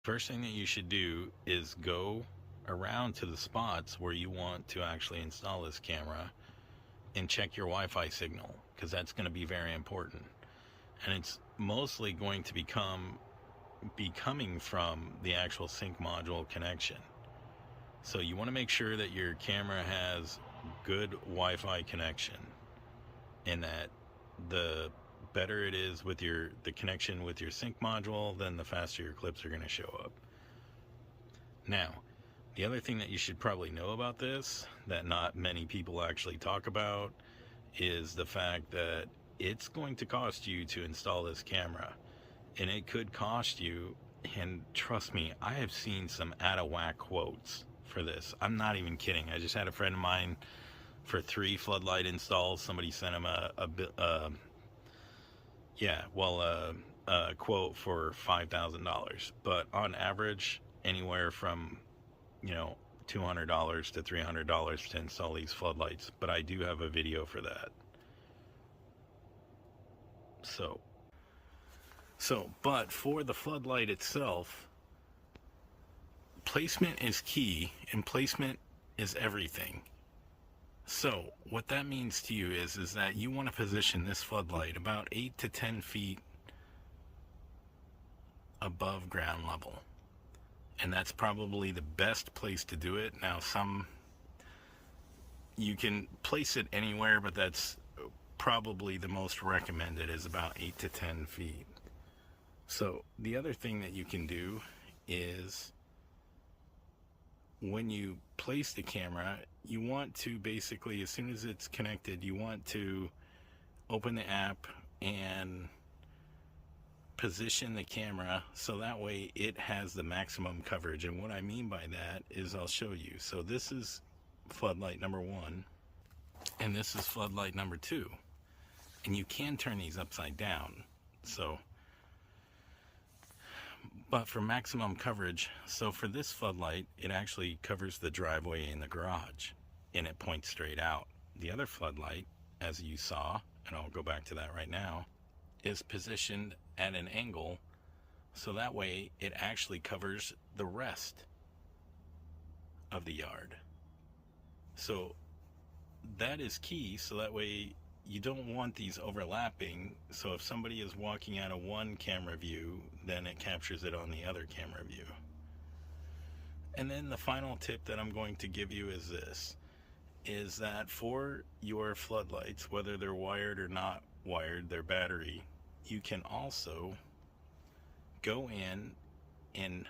First thing that you should do is go around to the spots where you want to actually install this camera and check your Wi-Fi signal, because that's going to be very important. And it's mostly going to be coming from the actual sync module connection. So you want to make sure that your camera has good Wi-Fi connection, and that the better it is with the connection with your sync module, then the faster your clips are going to show up. Now, the other thing that you should probably know about this, that not many people actually talk about, is the fact that it's going to cost you to install this camera. And it could cost you, and trust me, I have seen some out of whack quotes for this. I'm not even kidding. I just had a friend of mine, for 3 floodlight installs, somebody sent him a quote for $5,000. But on average, anywhere from, $200 to $300 to install these floodlights. But I do have a video for that. But for the floodlight itself, placement is key, and placement is everything. So what that means to you is that you want to position this floodlight about 8 to 10 feet above ground level. And that's probably the best place to do it. Now, you can place it anywhere, but that's probably the most recommended, is about 8 to 10 feet. So the other thing that you can do is, when you place the camera, you want to basically, as soon as it's connected, you want to open the app and position the camera so that way it has the maximum coverage. And what I mean by that is, I'll show you. So this is floodlight number 1, and this is floodlight number 2. And you can turn these upside down. But for maximum coverage, so for this floodlight, it actually covers the driveway and the garage, and it points straight out. The other floodlight, as you saw, and I'll go back to that right now, is positioned at an angle, so that way it actually covers the rest of the yard. So that is key, so that way you don't want these overlapping. So if somebody is walking out of one camera view, then it captures it on the other camera view. And then the final tip that I'm going to give you is this, is that for your floodlights, whether they're wired or not wired, their battery, you can also go in and